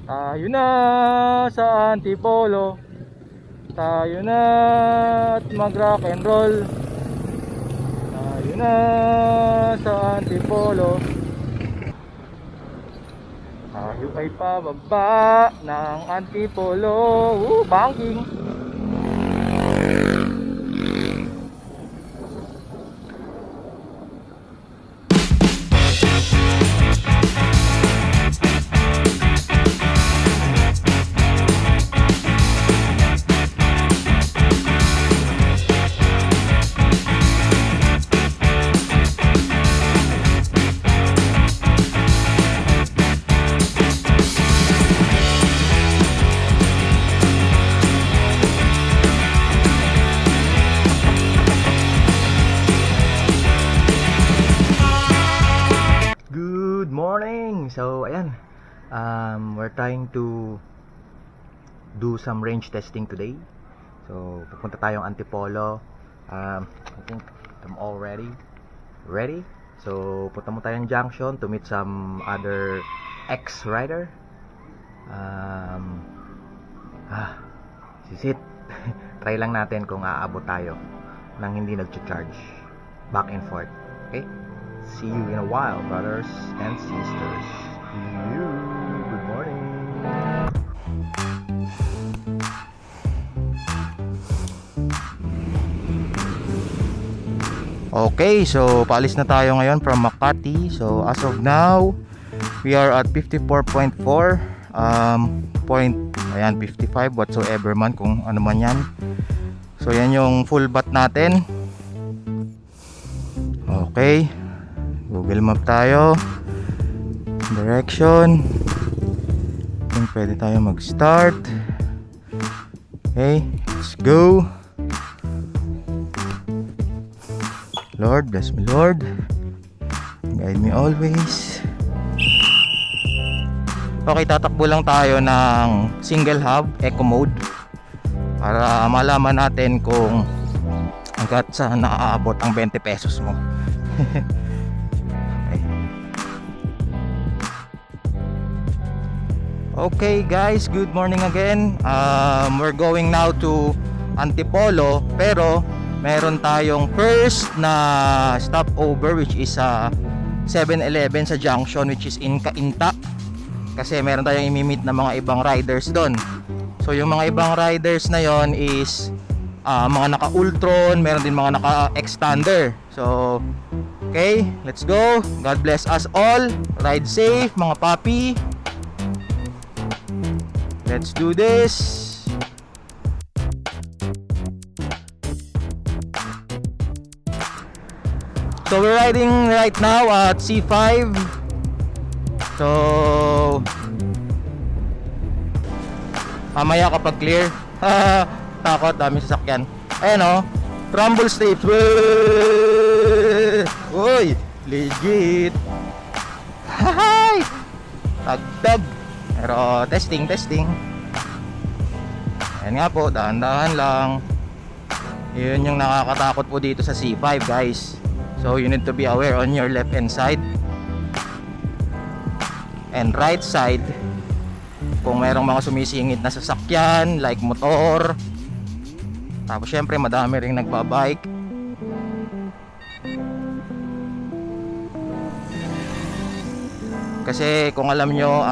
Tayo na sa Antipolo. Tayo na at mag rock and roll. Tayo na sa Antipolo. Tayo ay pababa ng Antipolo. Banking. So ayan, we're trying to do some range testing today. So pupunta tayong Antipolo. I think I'm all ready. So punta mo tayong junction to meet some other ex-rider. Sisit. Try lang natin kung aabot tayo nang hindi nag-charge back and forth. Okay? See you in a while, brothers and sisters. Good morning. Okay, so paalis na tayo ngayon from Makati. So as of now, we are at 54.4 point, ayan, 55 whatsoever man, kung ano man yan. So yan yung full bat natin. Okay, Google Map tayo, direction, kung pwede tayo mag start. Okay, let's go. Lord, bless me Lord, guide me always. Okay, tatakbo lang tayo ng single hub eco mode para malaman natin kung hanggat sa naaabot ang 20 pesos mo. Okay guys, good morning again. We're going now to Antipolo, pero meron tayong first na stopover, which is 7-Eleven sa junction, which is in Cainta. Kasi meron tayong imimit na mga ibang riders doon. So yung mga ibang riders na yon is mga naka-Ultron, meron din mga naka-Expander. So okay, let's go. God bless us all. Ride safe mga papi. Let's do this. So we're riding right now at C5. So mamaya kapag clear, takot, dami sasakyan. Ayan o, rumble strips. Uy, legit. Hay, tagtag. Pero testing. Ayan nga po, dahan-dahan lang. Yun yung nakakatakot po dito sa C5 guys. So you need to be aware on your left hand side and right side. Kung merong mga sumisingit na sasakyan like motor, tapos syempre madami ring nagbabike. Kasi kung alam nyo,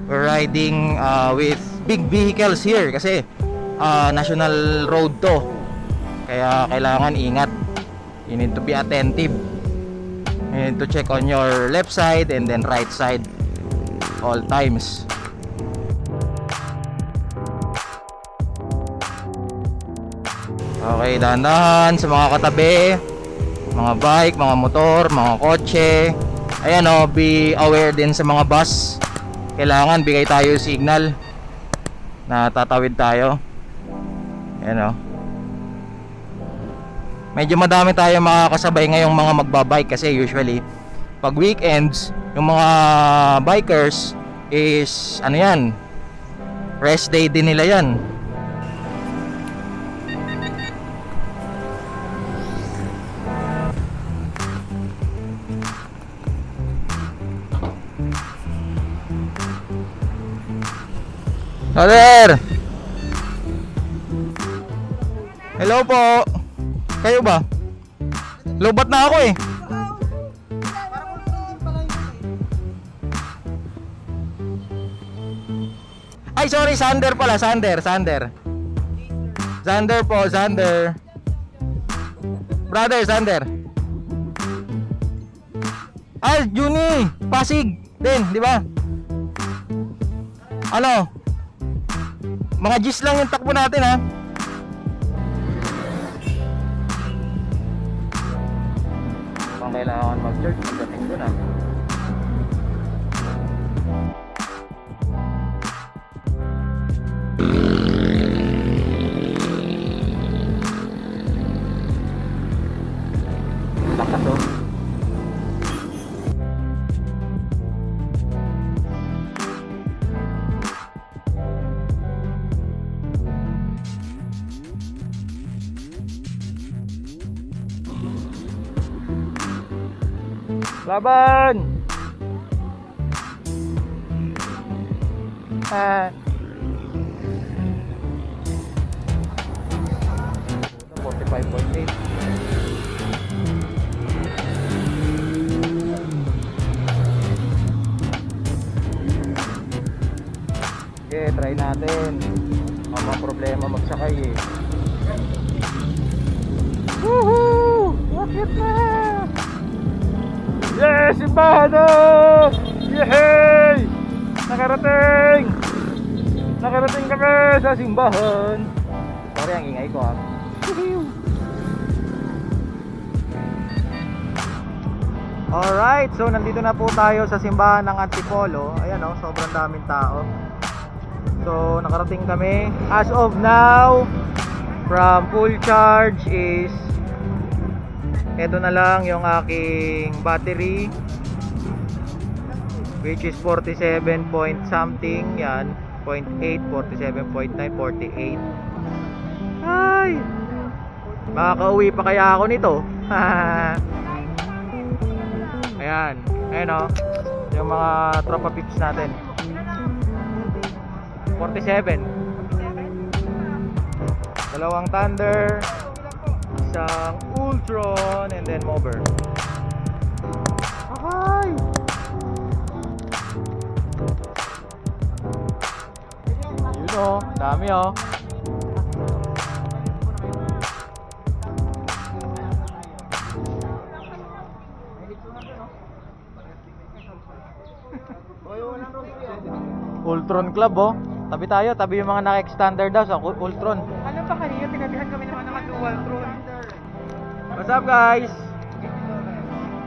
we're riding with big vehicles here kasi national road to, kaya kailangan ingat. You need to be attentive. You need to check on your left side and then right side all times. Okay, dahan-dahan sa mga katabi, mga bike, mga motor, mga kotse. Ayan o, be aware din sa mga bus. Kailangan bigay tayo signal na tatawid tayo. Ayan o. Medyo madami tayo makakasabay ngayong mga magbabike kasi usually pag weekends yung mga bikers is ano yan, rest day din nila yan. Brother! Hello po! Kayo ba? Lobat na ako eh. Ay sorry, Sander pala, Sander po, Sander. Brother, Sander. Ay, Juni, Pasig din, di ba? Ano? Mga G's lang yung takbo natin ha. Kung kailangan mag-church, pagdating ko na. Lakas oh. Laban! 45.8. Okay, try natin. Mga problema magsakay eh. Woohoo! Bakit na? Yes! Simbahan na! Yehey! Nakarating! Nakarating kami sa simbahan. Sorry ang ingay ko ha. Alright, so nandito na po tayo sa simbahan ng Antipolo. Ayan o, sobrang daming tao. So nakarating kami. As of now, from full charge is eto na lang yung aking battery, which is 47 point something. Yan, 0.8, 47.9, 48. Ay, makakauwi pa kaya ako nito? Ayan, ayan o, yung mga tropa pips natin. 47. Dalawang Thunder, isang Ultron, and then Mover. Okay. Yun o, dami o. Ultron Club oh. Tabi tayo, tabi yung mga naka-extender daw sa Ultron. Ano pa kanina, tinabihan kami naman ng dual tron. What's up guys?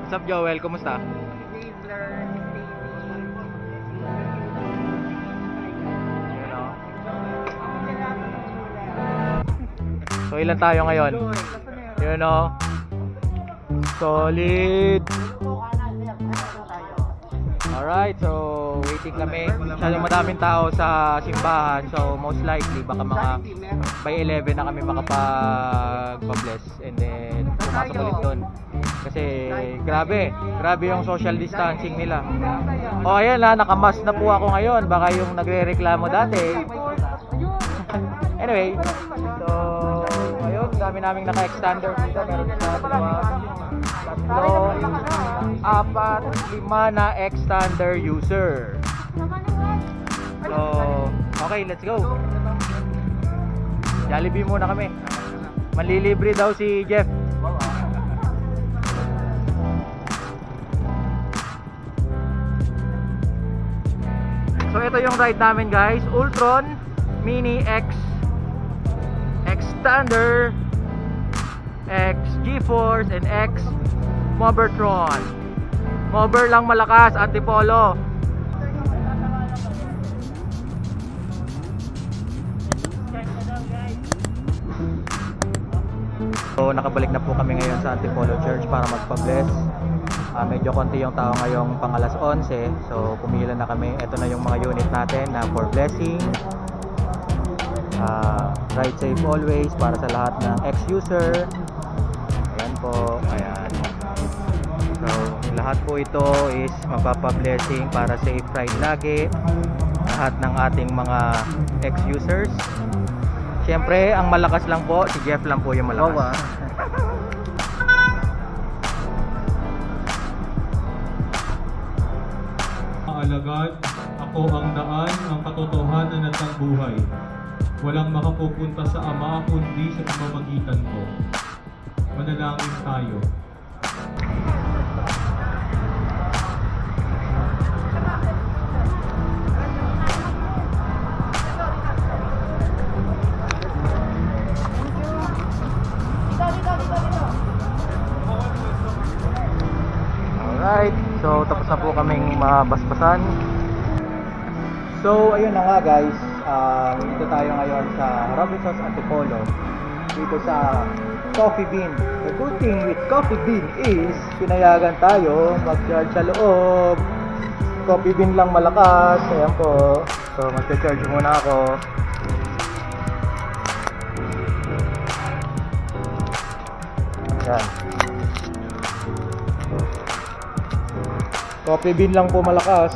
What's up Joel? Kumusta? So ilan tayo ngayon? Yun o. Solid. Alright, so waiting kami. Masyadong madaming tao sa simbahan. So most likely baka mga by 11 na kami makapag-bless. And then pumasok ulit doon. Kasi grabe yung social distancing nila. O ayan na, nakamask na po ako ngayon. Baka yung nagre-reklamo dati. Anyway, so ayun, dami naming naka-extender dito. Meron sa dalawa, tatlo, apat, lima na extender user. So okay, let's go. Jollibee muna kami. Manlilibre daw si Jeff. So ito yung ride namin guys, Ultron Mini X Thunder, X G-Force, and X Mobertron. Mober lang malakas, Antipolo. So nakabalik na po kami ngayon sa Antipolo Church para magpa-bless. Medyo konti yung tao ngayong pang alas 11. So pumila na kami. Ito na yung mga unit natin na for blessing. Ride safe always para sa lahat ng ex-user. Ayan po, ayan. So lahat po ito is magpapa-blessing para safe ride lagi. lahat ng ating mga ex-users. Siyempre, ang malakas lang po, si Jeff lang po yung malakas. Alagad, ako ang daan, ang katotohanan at ang buhay. Walang makapupunta sa Ama kundi sa pamamagitan ko. Manalangin tayo. Alright, so tapos na po kaming mabasbasan. So ayun na nga guys, dito tayo ngayon sa Robinsons Antipolo, dito sa Coffee Bean. The good thing with Coffee Bean is pinayagan tayo mag-charge sa loob. Coffee Bean lang malakas, ayan po. So mag-charge muna ako. Ayan. Coffee Bean lang po malakas.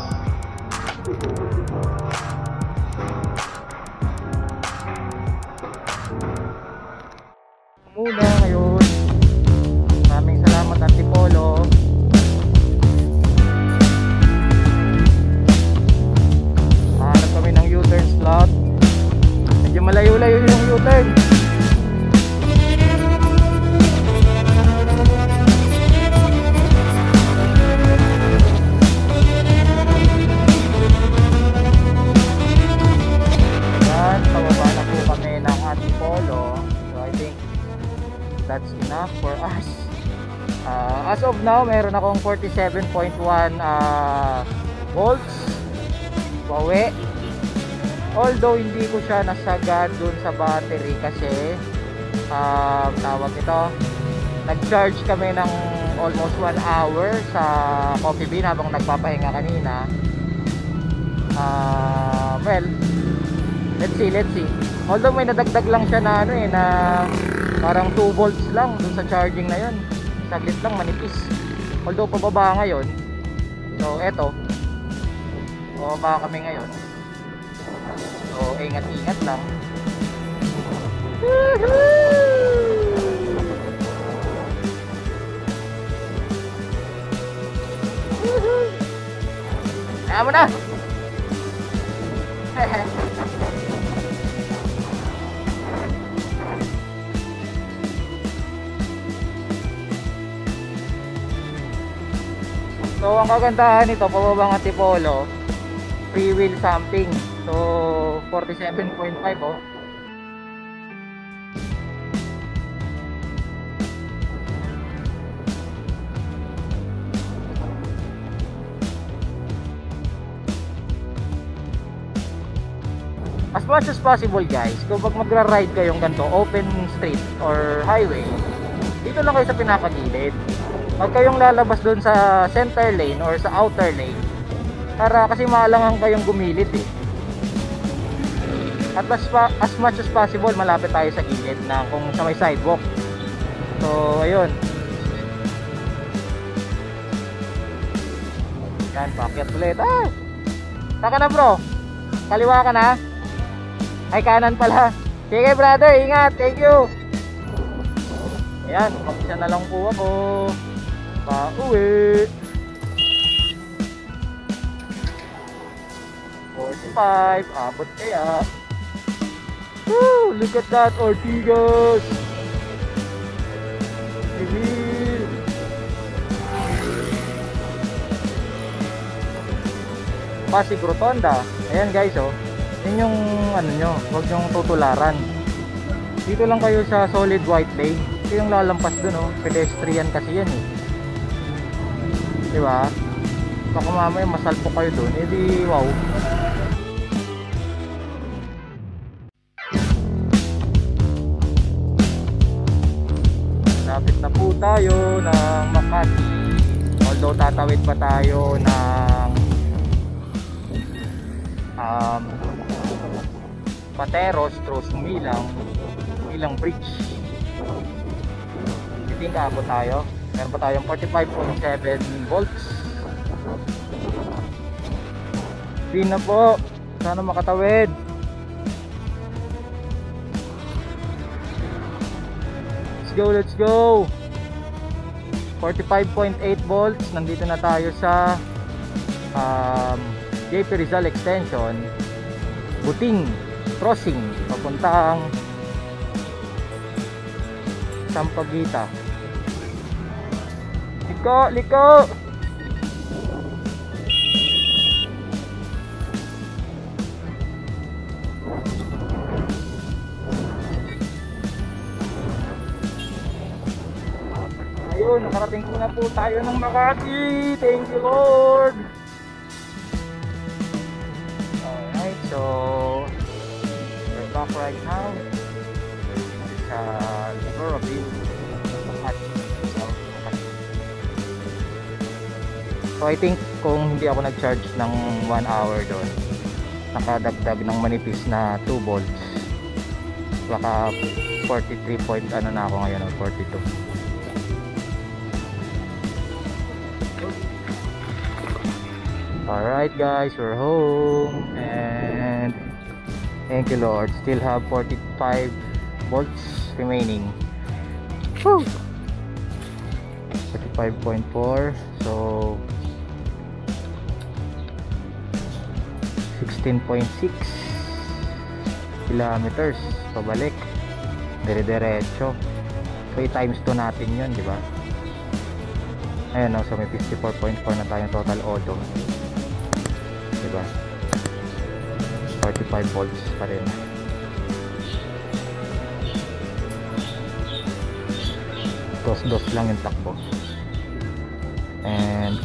Muna ngayon. Maraming salamat Antipolo. Hanap kami ng U-turn slot. Medyo malayo-layo yung U-turn. That's enough for us. As of now, meron akong 47.1 volts bawi. Although hindi ko siya nasagad dun sa battery kasi tawag ito, nag-charge kami ng almost 1 hour sa Coffee Bean habang nagpapahinga kanina. Well, let's see. Although may nadagdag lang siya na ano na parang 2 volts lang dun sa charging na yun. Saglit lang, manipis. Although pababa ngayon. So eto, pababa kami ngayon. So ingat-ingat lang. Kaya mo na. So ang kagandahan nito, pababang Antipolo, free wheel something. So 47.5 oh. As much as possible guys, kung magra-ride kayong ganito, open street or highway, dito lang kayo sa pinakagilid. Huwag kayong lalabas doon sa center lane or sa outer lane para kasi maalangan kayong gumilid eh. At as much as possible malapit tayo sa gilid na kung sa may sidewalk. So ayun, yan, packet ulit. Taka na bro, kaliwa ka na, ay kanan pala. Sige brother, ingat, thank you. Ayan, mag-isa na lang po ako pauwi. 45, abot kaya. Woo, look at that, Ortigas. Reveal. Pasig Rotonda. Ayan guys oh. Yan yung ano nyo, huwag nyong tutularan. Dito lang kayo sa solid white lane. Ito yung lalampas dun oh. Pedestrian kasi yan eh. Diba? Baka mamaya masalpo kayo dun. Eh di wow. Lapit na po tayo ng Makati. Although tatawid pa tayo ng Pateros through Sumilang Bridge. I think abot tayo. Meron pa tayong 45.7 volts. Green na po. Sana makatawid. Let's go. 45.8 volts. Nandito na tayo sa JP Rizal Extension, Buting Crossing, papuntang Sampaguita. Liko. Ayun, nakarating ko na po tayo ng Makati. Thank you, Lord. Alright, so we're back right now sa Liverpool. So I think kung hindi ako nag-charge ng 1 hour doon, nakadagdag ng manipis na 2 volts, baka 43 point ano na ako ngayon, 42. Alright guys, we're home and thank you Lord, still have 45 volts remaining. Woo! 45.4, so 16.6 kilometers pabalik, dire-diretso. So i-times 2 natin yun, di ba? Ayan, so may 54.4 na tayong total auto, di ba? 45 volts pa rin. Dos lang yung takbo. And